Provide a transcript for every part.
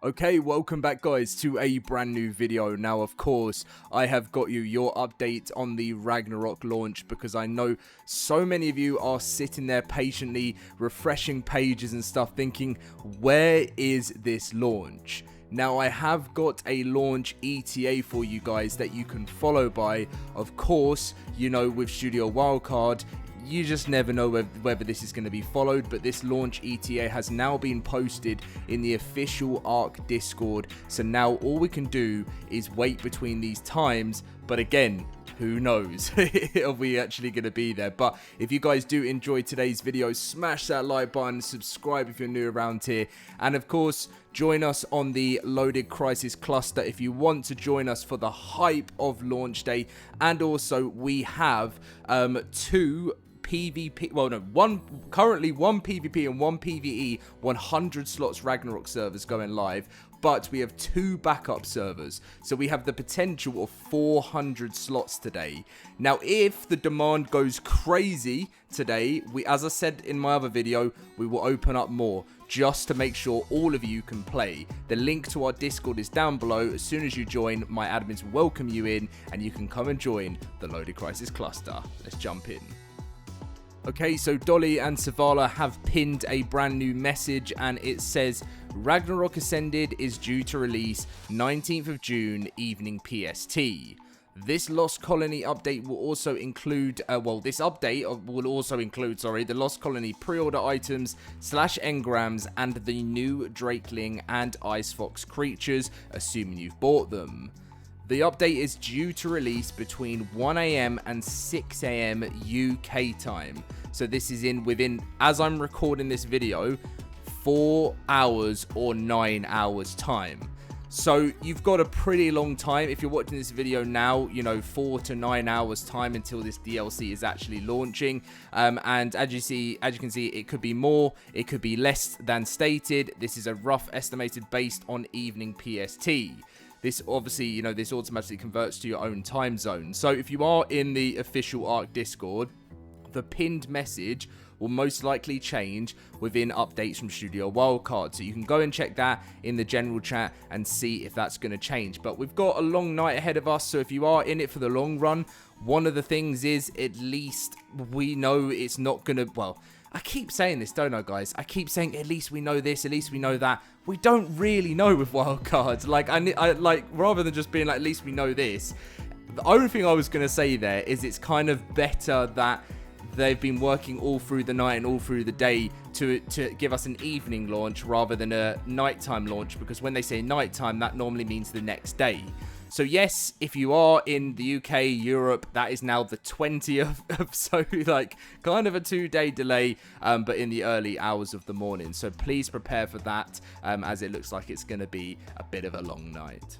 Okay, welcome back guys to a brand new video. Now of course, I have got you your update on the Ragnarok launch because I know so many of you are sitting there patiently refreshing pages and stuff thinking, where is this launch? Now I have got a launch ETA for you guys that you can follow by. Of course, you know, with Studio Wildcard, you just never know whether this is going to be followed, but this launch ETA has now been posted in the official ARK Discord, so now all we can do is wait between these times, but again, who knows are we actually going to be there. But if you guys do enjoy today's video, smash that like button, subscribe if you're new around here, and of course join us on the LoadedCrysis cluster if you want to join us for the hype of launch day. And also we have two PvP, well no, currently one PvP and one PvE 100 slots Ragnarok servers going live, but we have two backup servers, so we have the potential of 400 slots today. Now if the demand goes crazy today, as I said in my other video, we will open up more just to make sure all of you can play. The link to our Discord is down below. As soon as you join, my admins will welcome you in and you can come and join the LoadedCrysis cluster. Let's jump in. Okay, so Dolly and Savala have pinned a brand new message and it says Ragnarok Ascended is due to release 19th of June evening PST. This Lost Colony update will also include, the Lost Colony pre-order items / engrams and the new Drakeling and Ice Fox creatures, assuming you've bought them. The update is due to release between 1 AM and 6 AM UK time. So this is within, as I'm recording this video, 4 hours or 9 hours time. So you've got a pretty long time. If you're watching this video now, you know, 4 to 9 hours time until this DLC is actually launching. And as you can see, it could be more, it could be less than stated. This is a rough estimated based on evening PST. This obviously, you know, this automatically converts to your own time zone. So if you are in the official ARK Discord, the pinned message will most likely change within updates from Studio Wildcard. So you can go and check that in the general chat and see if that's going to change. But we've got a long night ahead of us. So if you are in it for the long run, one of the things is at least we know it's not going to, well, I keep saying this, don't I, guys? I keep saying at least we know this, at least we know that. We don't really know with wildcards. Like, I like rather than just being like, at least we know this. The only thing I was gonna say there is it's kind of better that they've been working all through the night and all through the day to give us an evening launch rather than a nighttime launch, because when they say nighttime, that normally means the next day. So yes, if you are in the UK, Europe, that is now the 20th, so like kind of a 2-day delay, but in the early hours of the morning. So please prepare for that, as it looks like it's going to be a bit of a long night.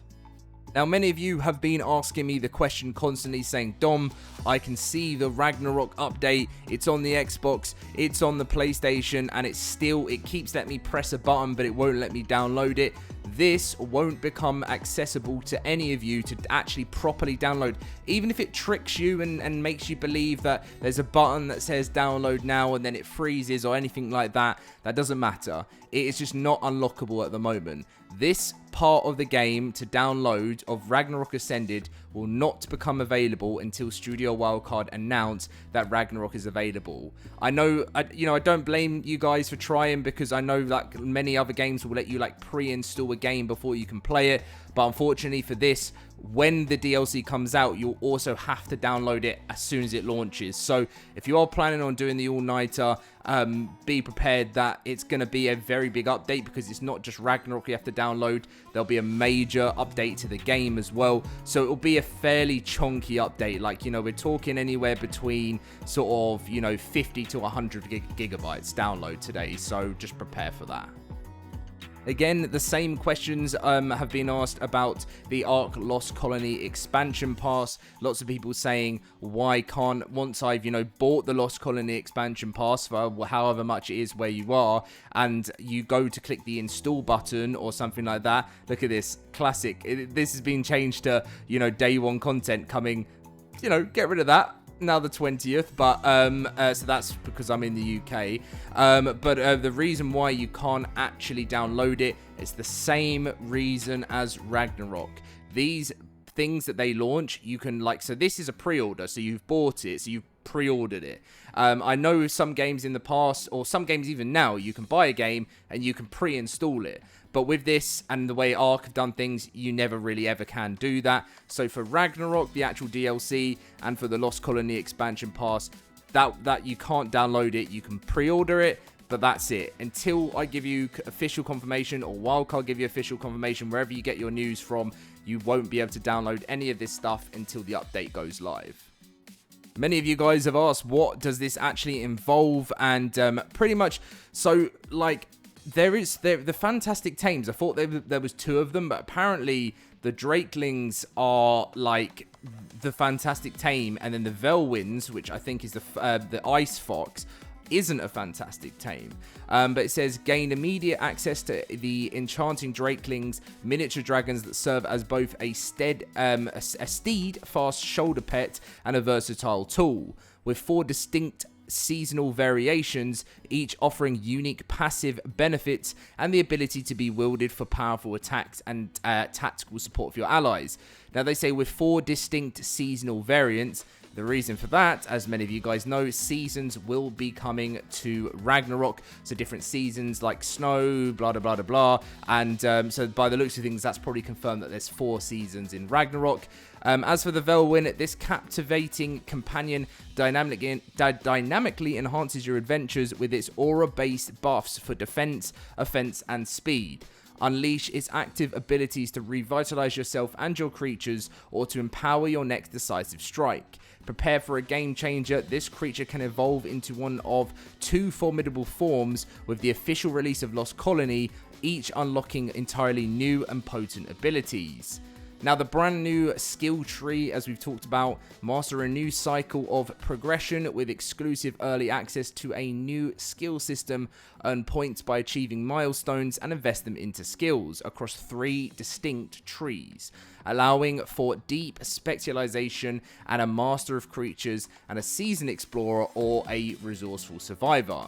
Now, many of you have been asking me the question constantly saying, Dom, I can see the Ragnarok update, it's on the Xbox, it's on the PlayStation, and it keeps letting me press a button, but it won't let me download it. This won't become accessible to any of you to actually properly download. Even if it tricks you and makes you believe that there's a button that says download now and then it freezes or anything like that, that doesn't matter. It is just not unlockable at the moment. This part of the game to download of Ragnarok Ascended will not become available until Studio Wildcard announce that Ragnarok is available. I know, I don't blame you guys for trying, because I know like many other games will let you like pre-install a game before you can play it. But unfortunately for this, when the DLC comes out, you'll also have to download it as soon as it launches. So if you are planning on doing the all-nighter, be prepared that it's going to be a very big update, because it's not just Ragnarok you have to download. There'll be a major update to the game as well. So it'll be a fairly chunky update. Like, you know, we're talking anywhere between sort of, you know, 50 to 100 gigabytes download today. So just prepare for that. Again, the same questions have been asked about the ARK Lost Colony expansion pass. Lots of people saying, why can't, once I've, you know, bought the Lost Colony expansion pass for however much it is where you are, and you go to click the install button or something like that. Look at this, classic. This has been changed to, you know, day one content coming, you know, get rid of that. now the 20th, but so that's because I'm in the UK. But the reason why you can't actually download it is the same reason as Ragnarok. These things that they launch, you can so this is a pre-order, so you've bought it, so you've pre-ordered it. I know some games in the past, or some games even now, you can buy a game and you can pre-install it. But with this and the way ARK have done things, you never really ever can do that. So for Ragnarok, the actual DLC, and for the Lost Colony expansion pass, that you can't download it. You can pre-order it, but that's it. Until I give you official confirmation, or Wildcard give you official confirmation, wherever you get your news from, you won't be able to download any of this stuff until the update goes live. Many of you guys have asked, what does this actually involve? And pretty much, so the fantastic tames. I thought there was 2 of them, but apparently the Drakelings are like the fantastic tame, and then the Velwinds, which I think is the Ice Fox, isn't a fantastic tame. But it says gain immediate access to the enchanting Drakelings, miniature dragons that serve as both a steed, fast shoulder pet, and a versatile tool, with 4 distinct seasonal variations, each offering unique passive benefits and the ability to be wielded for powerful attacks and tactical support for your allies. Now they say with 4 distinct seasonal variants. The reason for that, as many of you guys know, seasons will be coming to Ragnarok. So different seasons like snow, blah, blah, blah, blah. And so by the looks of things, that's probably confirmed that there's 4 seasons in Ragnarok. As for the Velwin, this captivating companion dynamically enhances your adventures with its aura-based buffs for defense, offense, and speed. Unleash its active abilities to revitalize yourself and your creatures, or to empower your next decisive strike. Prepare for a game changer. This creature can evolve into one of 2 formidable forms with the official release of Lost Colony, each unlocking entirely new and potent abilities. Now, the brand new skill tree, as we've talked about, master a new cycle of progression with exclusive early access to a new skill system, earn points by achieving milestones, and invest them into skills across 3 distinct trees, allowing for deep specialization and a master of creatures and a seasoned explorer or a resourceful survivor.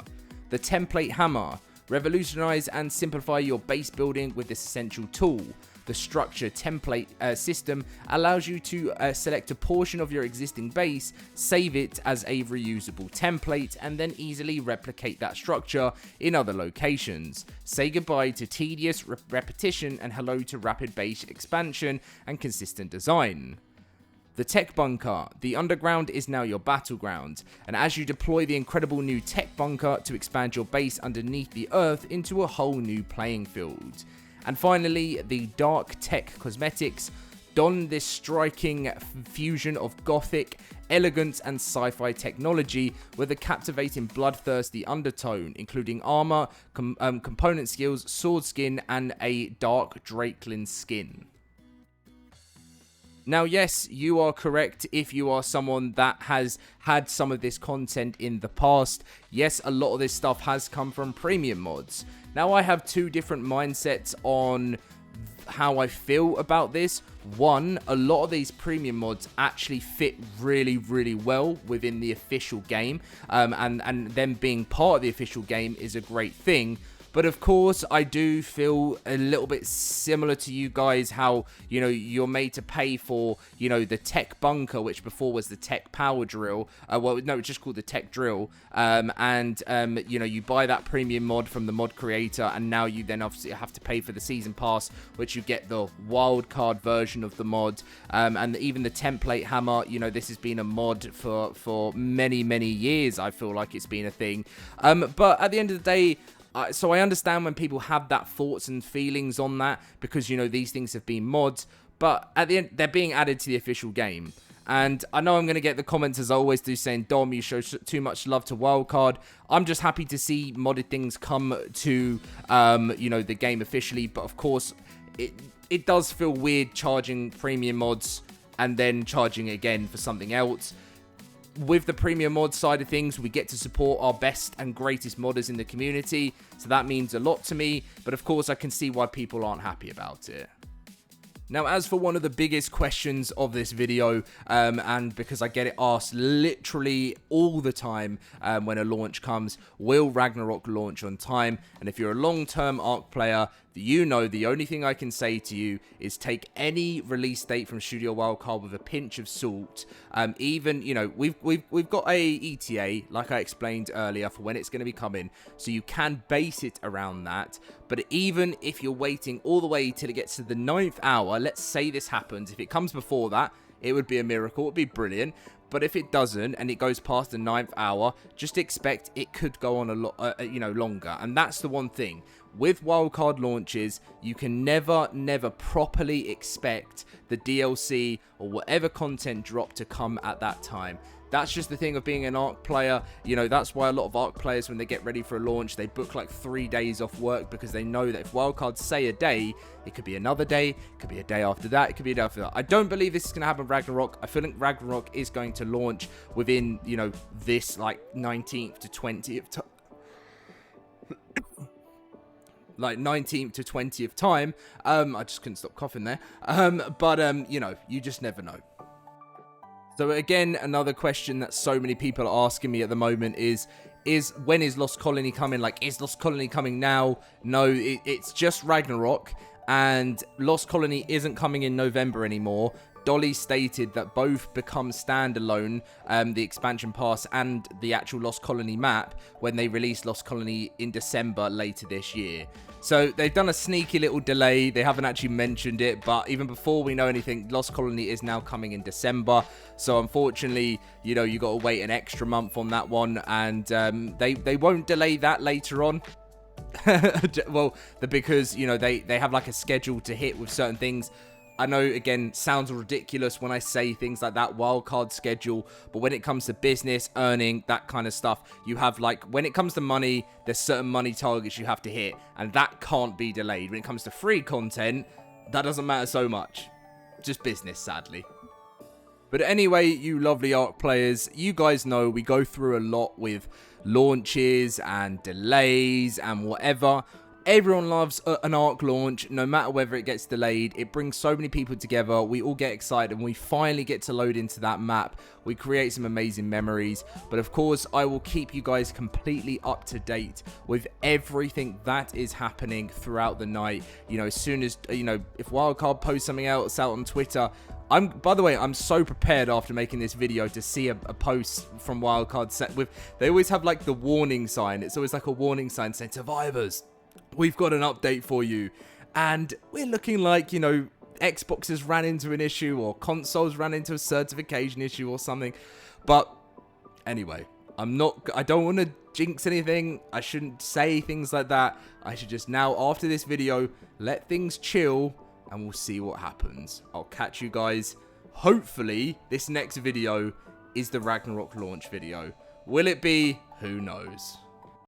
The template hammer. Revolutionize and simplify your base building with this essential tool. The structure template system allows you to select a portion of your existing base, save it as a reusable template, and then easily replicate that structure in other locations. Say goodbye to tedious repetition and hello to rapid base expansion and consistent design. The Tech Bunker. The underground is now your battleground, and as you deploy the incredible new Tech Bunker to expand your base underneath the earth into a whole new playing field. And finally, the Dark Tech Cosmetics. Don this striking fusion of gothic, elegance, and sci-fi technology with a captivating bloodthirsty undertone, including armor, component skills, sword skin, and a dark Drakelin skin. Now, yes, you are correct if you are someone that has had some of this content in the past. Yes, a lot of this stuff has come from premium mods. Now, I have 2 different mindsets on how I feel about this. One, a lot of these premium mods actually fit really, really well within the official game, and them being part of the official game is a great thing. But of course, I do feel a little bit similar to you guys, how, you know, you're made to pay for, you know, the Tech Bunker, which before was the Tech Power Drill. Well, no, it's just called the Tech Drill. You know, you buy that premium mod from the mod creator, and now you then obviously have to pay for the season pass, which you get the wildcard version of the mod. And even the template hammer, you know, this has been a mod for many, many years. I feel like it's been a thing. But at the end of the day, so I understand when people have that thoughts and feelings on that, because, you know, these things have been mods, but at the end, they're being added to the official game. And I know I'm going to get the comments, as I always do, saying, Dom, you show too much love to Wildcard. I'm just happy to see modded things come to, you know, the game officially. But of course, it does feel weird charging premium mods and then charging again for something else. With the premium mod side of things, we get to support our best and greatest modders in the community, so that means a lot to me, but of course I can see why people aren't happy about it. Now, as for one of the biggest questions of this video, and because I get it asked literally all the time when a launch comes, will Ragnarok launch on time? And if you're a long-term ARK player, you know the only thing I can say to you is take any release date from Studio Wildcard with a pinch of salt. Even, you know, we've got a ETA, like I explained earlier, for when it's going to be coming, so you can base it around that. But even if you're waiting all the way till it gets to the 9th hour, let's say this happens, if it comes before that, it would be a miracle, it would be brilliant. But if it doesn't and it goes past the 9th hour, just expect it could go on a lot, longer. And that's the one thing. With wildcard launches, you can never properly expect the DLC or whatever content drop to come at that time. That's just the thing of being an ARK player. You know, that's why a lot of ARK players, when they get ready for a launch, they book like 3 days off work, because they know that if wildcards say a day, it could be another day, it could be a day after that, it could be a day after that. I don't believe this is going to happen with Ragnarok. I feel like Ragnarok is going to launch within, you know, this like 19th to 20th like 19th to 20th time. I just couldn't stop coughing there. You know, you just never know. So again, another question that so many people are asking me at the moment is when is Lost Colony coming? Like, is Lost Colony coming now? No, it's just Ragnarok, and Lost Colony isn't coming in November anymore. Dolly stated that both become standalone, the expansion pass and the actual Lost Colony map, when they release Lost Colony in December later this year. So they've done a sneaky little delay. They haven't actually mentioned it, but even before we know anything, Lost Colony is now coming in December. So unfortunately, you know, you got to wait an extra month on that one, and they won't delay that later on. Well, because, you know, they have like a schedule to hit with certain things. I know, again, sounds ridiculous when I say things like that, wildcard schedule, but when it comes to business, earning, that kind of stuff, you have, like, when it comes to money, there's certain money targets you have to hit, and that can't be delayed. When it comes to free content, that doesn't matter so much. Just business, sadly. But anyway, you lovely ARK players, you guys know we go through a lot with launches and delays and whatever. Everyone loves an ARK launch, no matter whether it gets delayed. It brings so many people together. We all get excited, and we finally get to load into that map. We create some amazing memories. But of course, I will keep you guys completely up to date with everything that is happening throughout the night. You know, as soon as, you know, if Wildcard posts something else out on Twitter, by the way, I'm so prepared after making this video to see a post from Wildcard set with, they always have like the warning sign. It's always like a warning sign saying, survivors, we've got an update for you. And we're looking like, you know, Xboxes ran into an issue, or consoles ran into a certification issue or something. But anyway, I don't want to jinx anything. I shouldn't say things like that. I should just now, after this video, let things chill, and we'll see what happens. I'll catch you guys. Hopefully, this next video is the Ragnarok launch video. Will it be? Who knows?